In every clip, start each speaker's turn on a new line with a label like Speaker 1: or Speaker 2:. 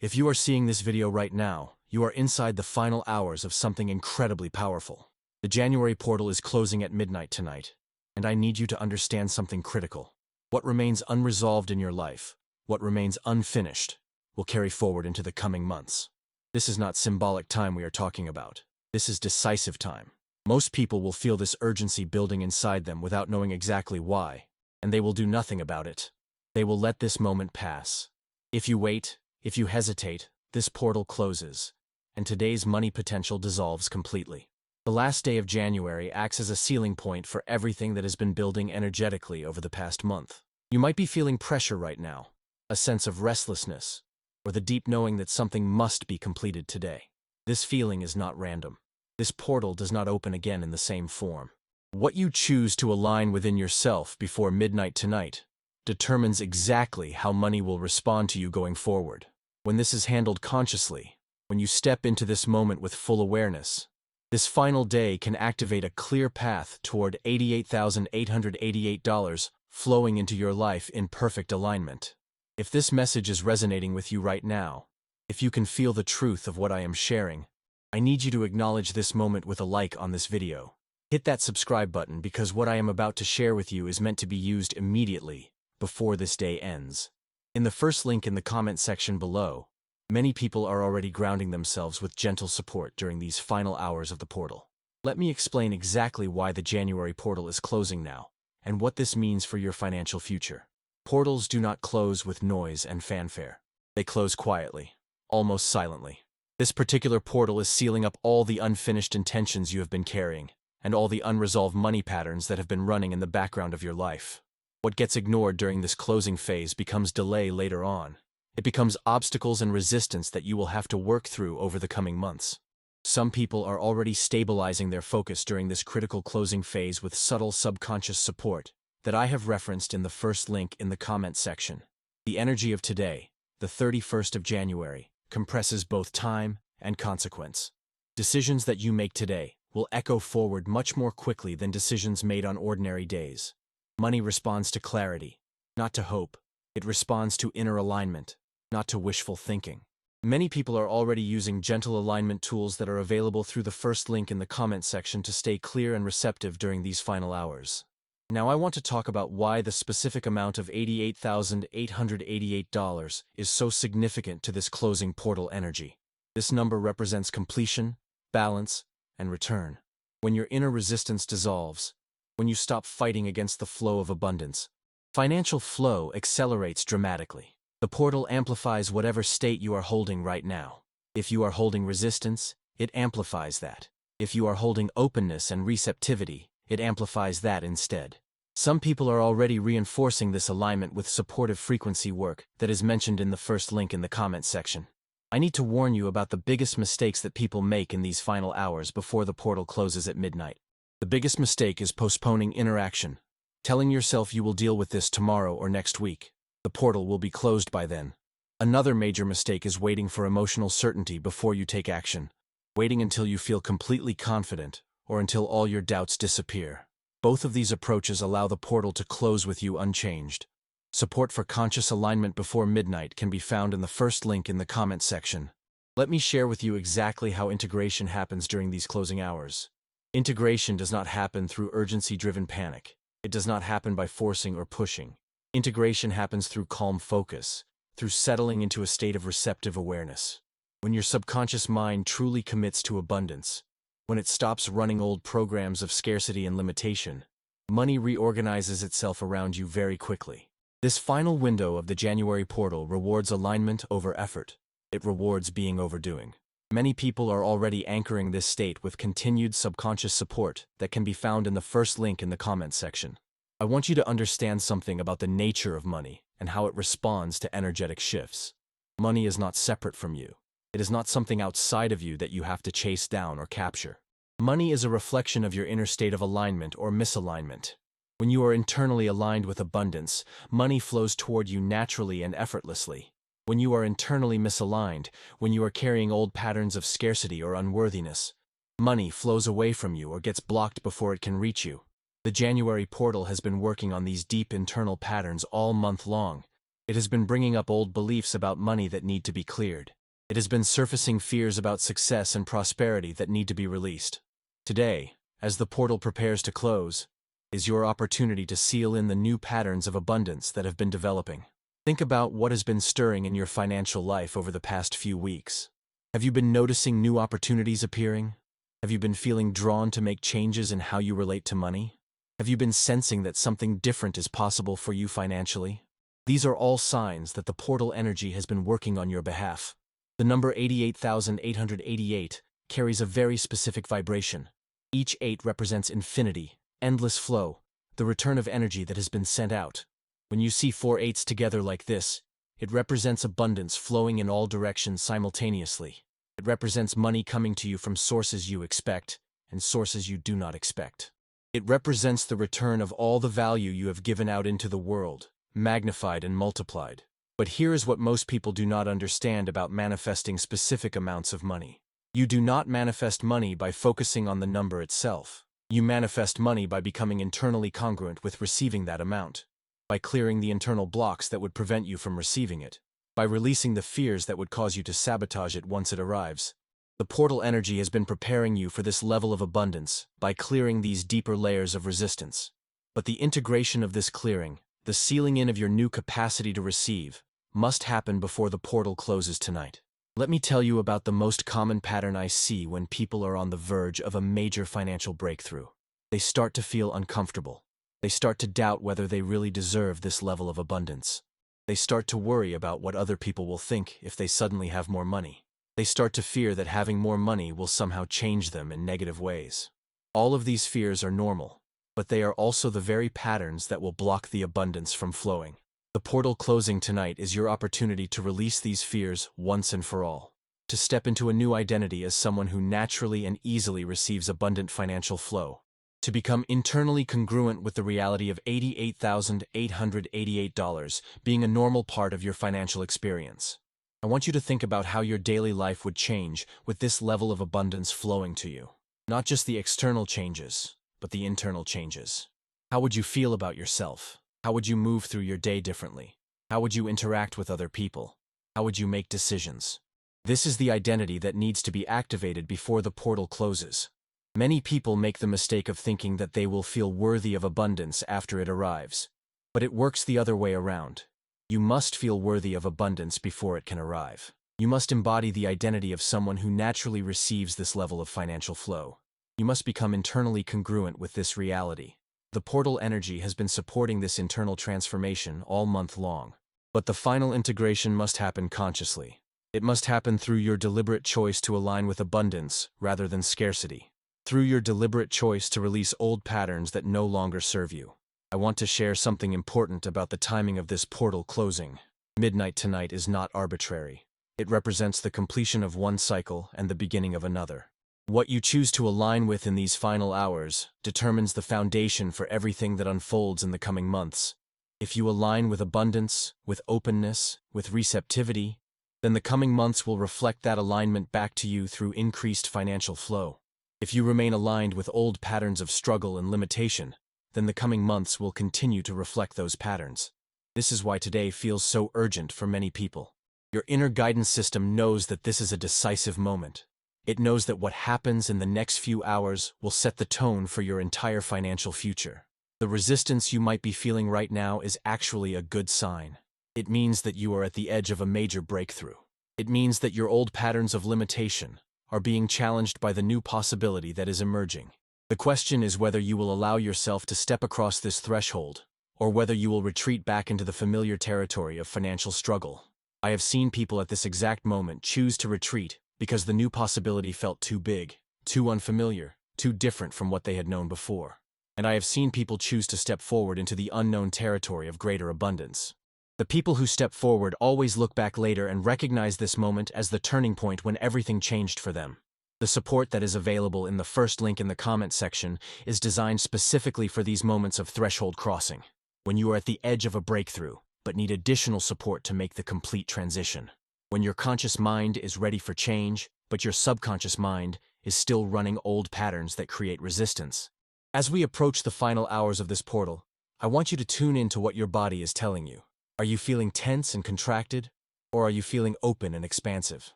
Speaker 1: If you are seeing this video right now, you are inside the final hours of something incredibly powerful. The January portal is closing at midnight tonight, and I need you to understand something critical. What remains unresolved in your life, what remains unfinished, will carry forward into the coming months. This is not symbolic time we are talking about. This is decisive time. Most people will feel this urgency building inside them without knowing exactly why, and they will do nothing about it. They will let this moment pass. If you wait, if you hesitate, this portal closes, and today's money potential dissolves completely. The last day of January acts as a ceiling point for everything that has been building energetically over the past month. You might be feeling pressure right now, a sense of restlessness, or the deep knowing that something must be completed today. This feeling is not random. This portal does not open again in the same form. What you choose to align within yourself before midnight tonight determines exactly how money will respond to you going forward. When this is handled consciously, when you step into this moment with full awareness, this final day can activate a clear path toward $88,888 flowing into your life in perfect alignment. If this message is resonating with you right now, if you can feel the truth of what I am sharing, I need you to acknowledge this moment with a like on this video. Hit that subscribe button because what I am about to share with you is meant to be used immediately, before this day ends. In the first link in the comment section below, many people are already grounding themselves with gentle support during these final hours of the portal. Let me explain exactly why the January portal is closing now, and what this means for your financial future. Portals do not close with noise and fanfare. They close quietly, almost silently. This particular portal is sealing up all the unfinished intentions you have been carrying, and all the unresolved money patterns that have been running in the background of your life. What gets ignored during this closing phase becomes delay later on. It becomes obstacles and resistance that you will have to work through over the coming months. Some people are already stabilizing their focus during this critical closing phase with subtle subconscious support that I have referenced in the first link in the comment section. The energy of today, the 31st of January, compresses both time and consequence. Decisions that you make today will echo forward much more quickly than decisions made on ordinary days. Money responds to clarity, not to hope. It responds to inner alignment, not to wishful thinking. Many people are already using gentle alignment tools that are available through the first link in the comment section to stay clear and receptive during these final hours. Now I want to talk about why the specific amount of $88,888 is so significant to this closing portal energy. This number represents completion, balance, and return. When your inner resistance dissolves, when you stop fighting against the flow of abundance, financial flow accelerates dramatically. The portal amplifies whatever state you are holding right now. If you are holding resistance, it amplifies that. If you are holding openness and receptivity, it amplifies that instead. Some people are already reinforcing this alignment with supportive frequency work that is mentioned in the first link in the comment section. I need to warn you about the biggest mistakes that people make in these final hours before the portal closes at midnight. The biggest mistake is postponing interaction, telling yourself you will deal with this tomorrow or next week. The portal will be closed by then. Another major mistake is waiting for emotional certainty before you take action, waiting until you feel completely confident or until all your doubts disappear. Both of these approaches allow the portal to close with you unchanged. Support for conscious alignment before midnight can be found in the first link in the comment section. Let me share with you exactly how integration happens during these closing hours. Integration does not happen through urgency-driven panic. It does not happen by forcing or pushing. Integration happens through calm focus, through settling into a state of receptive awareness. When your subconscious mind truly commits to abundance, when it stops running old programs of scarcity and limitation, money reorganizes itself around you very quickly. This final window of the January portal rewards alignment over effort. It rewards being overdoing. Many people are already anchoring this state with continued subconscious support that can be found in the first link in the comment section. I want you to understand something about the nature of money and how it responds to energetic shifts. Money is not separate from you. It is not something outside of you that you have to chase down or capture. Money is a reflection of your inner state of alignment or misalignment. When you are internally aligned with abundance, money flows toward you naturally and effortlessly. When you are internally misaligned, when you are carrying old patterns of scarcity or unworthiness, money flows away from you or gets blocked before it can reach you. The January portal has been working on these deep internal patterns all month long, It has been bringing up old beliefs about money that need to be cleared. It has been surfacing fears about success and prosperity that need to be released. Today, as the portal prepares to close, is your opportunity to seal in the new patterns of abundance that have been developing. Think about what has been stirring in your financial life over the past few weeks. Have you been noticing new opportunities appearing? Have you been feeling drawn to make changes in how you relate to money? Have you been sensing that something different is possible for you financially? These are all signs that the portal energy has been working on your behalf. The number 88,888 carries a very specific vibration. Each 8 represents infinity, endless flow, the return of energy that has been sent out. When you see 4 8s together like this, it represents abundance flowing in all directions simultaneously. It represents money coming to you from sources you expect and sources you do not expect. It represents the return of all the value you have given out into the world, magnified and multiplied. But here is what most people do not understand about manifesting specific amounts of money. You do not manifest money by focusing on the number itself. You manifest money by becoming internally congruent with receiving that amount, by clearing the internal blocks that would prevent you from receiving it, by releasing the fears that would cause you to sabotage it once it arrives. The portal energy has been preparing you for this level of abundance by clearing these deeper layers of resistance. But the integration of this clearing, the sealing in of your new capacity to receive, must happen before the portal closes tonight. Let me tell you about the most common pattern I see when people are on the verge of a major financial breakthrough. They start to feel uncomfortable. They start to doubt whether they really deserve this level of abundance. They start to worry about what other people will think if they suddenly have more money. They start to fear that having more money will somehow change them in negative ways. All of these fears are normal, but they are also the very patterns that will block the abundance from flowing. The portal closing tonight is your opportunity to release these fears once and for all, to step into a new identity as someone who naturally and easily receives abundant financial flow, to become internally congruent with the reality of $88,888 being a normal part of your financial experience. I want you to think about how your daily life would change with this level of abundance flowing to you. Not just the external changes, but the internal changes. How would you feel about yourself? How would you move through your day differently? How would you interact with other people? How would you make decisions? This is the identity that needs to be activated before the portal closes. Many people make the mistake of thinking that they will feel worthy of abundance after it arrives. But it works the other way around. You must feel worthy of abundance before it can arrive. You must embody the identity of someone who naturally receives this level of financial flow. You must become internally congruent with this reality. The portal energy has been supporting this internal transformation all month long. But the final integration must happen consciously. It must happen through your deliberate choice to align with abundance rather than scarcity. Through your deliberate choice to release old patterns that no longer serve you. I want to share something important about the timing of this portal closing. Midnight tonight is not arbitrary. It represents the completion of one cycle and the beginning of another. What you choose to align with in these final hours determines the foundation for everything that unfolds in the coming months. If you align with abundance, with openness, with receptivity, then the coming months will reflect that alignment back to you through increased financial flow. If you remain aligned with old patterns of struggle and limitation, then the coming months will continue to reflect those patterns. This is why today feels so urgent for many people. Your inner guidance system knows that this is a decisive moment. It knows that what happens in the next few hours will set the tone for your entire financial future. The resistance you might be feeling right now is actually a good sign. It means that you are at the edge of a major breakthrough. It means that your old patterns of limitation are being challenged by the new possibility that is emerging. The question is whether you will allow yourself to step across this threshold, or whether you will retreat back into the familiar territory of financial struggle. I have seen people at this exact moment choose to retreat because the new possibility felt too big, too unfamiliar, too different from what they had known before. And I have seen people choose to step forward into the unknown territory of greater abundance. The people who step forward always look back later and recognize this moment as the turning point when everything changed for them. The support that is available in the first link in the comment section is designed specifically for these moments of threshold crossing, when you are at the edge of a breakthrough, but need additional support to make the complete transition. When your conscious mind is ready for change, but your subconscious mind is still running old patterns that create resistance. As we approach the final hours of this portal, I want you to tune in to what your body is telling you. Are you feeling tense and contracted, or are you feeling open and expansive?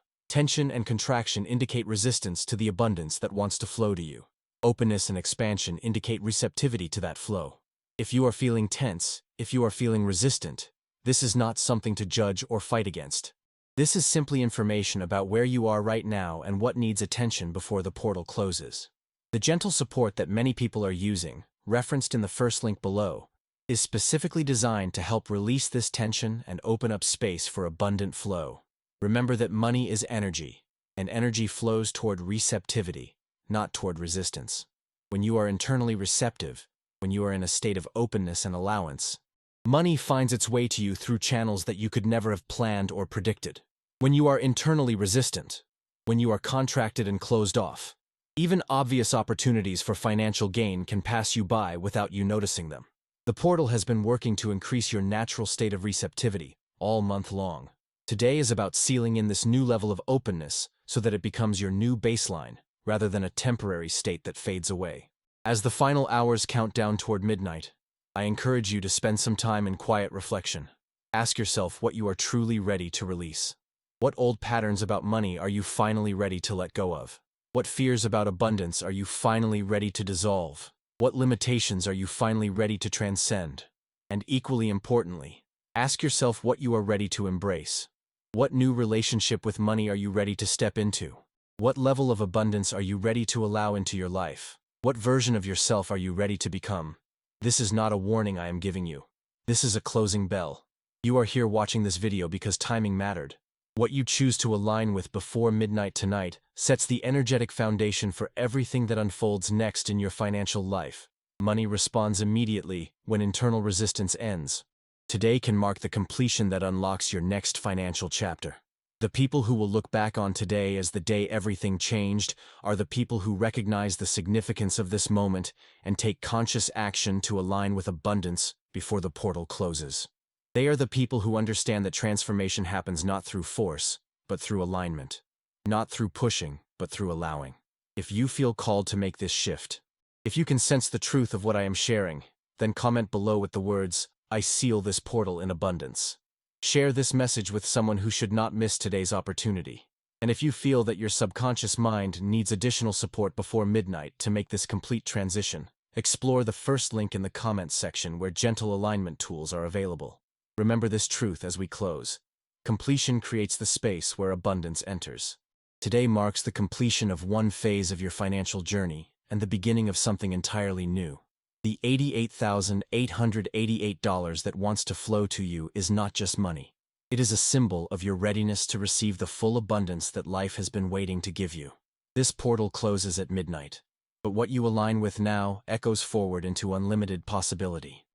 Speaker 1: Tension and contraction indicate resistance to the abundance that wants to flow to you. Openness and expansion indicate receptivity to that flow. If you are feeling tense, if you are feeling resistant, this is not something to judge or fight against. This is simply information about where you are right now and what needs attention before the portal closes. The gentle support that many people are using, referenced in the first link below, is specifically designed to help release this tension and open up space for abundant flow. Remember that money is energy, and energy flows toward receptivity, not toward resistance. When you are internally receptive, when you are in a state of openness and allowance, money finds its way to you through channels that you could never have planned or predicted. When you are internally resistant, when you are contracted and closed off, even obvious opportunities for financial gain can pass you by without you noticing them. The portal has been working to increase your natural state of receptivity all month long. Today is about sealing in this new level of openness so that it becomes your new baseline, rather than a temporary state that fades away. As the final hours count down toward midnight, I encourage you to spend some time in quiet reflection. Ask yourself what you are truly ready to release. What old patterns about money are you finally ready to let go of? What fears about abundance are you finally ready to dissolve? What limitations are you finally ready to transcend? And equally importantly, ask yourself what you are ready to embrace. What new relationship with money are you ready to step into? What level of abundance are you ready to allow into your life? What version of yourself are you ready to become? This is not a warning I am giving you. This is a closing bell. You are here watching this video because timing mattered. What you choose to align with before midnight tonight sets the energetic foundation for everything that unfolds next in your financial life. Money responds immediately when internal resistance ends. Today can mark the completion that unlocks your next financial chapter. The people who will look back on today as the day everything changed are the people who recognize the significance of this moment and take conscious action to align with abundance before the portal closes. They are the people who understand that transformation happens not through force, but through alignment. Not through pushing, but through allowing. If you feel called to make this shift, if you can sense the truth of what I am sharing, then comment below with the words, "I seal this portal in abundance." Share this message with someone who should not miss today's opportunity. And if you feel that your subconscious mind needs additional support before midnight to make this complete transition, explore the first link in the comments section where gentle alignment tools are available. Remember this truth as we close. Completion creates the space where abundance enters. Today marks the completion of one phase of your financial journey and the beginning of something entirely new. The $88,888 that wants to flow to you is not just money. It is a symbol of your readiness to receive the full abundance that life has been waiting to give you. This portal closes at midnight, but what you align with now echoes forward into unlimited possibility.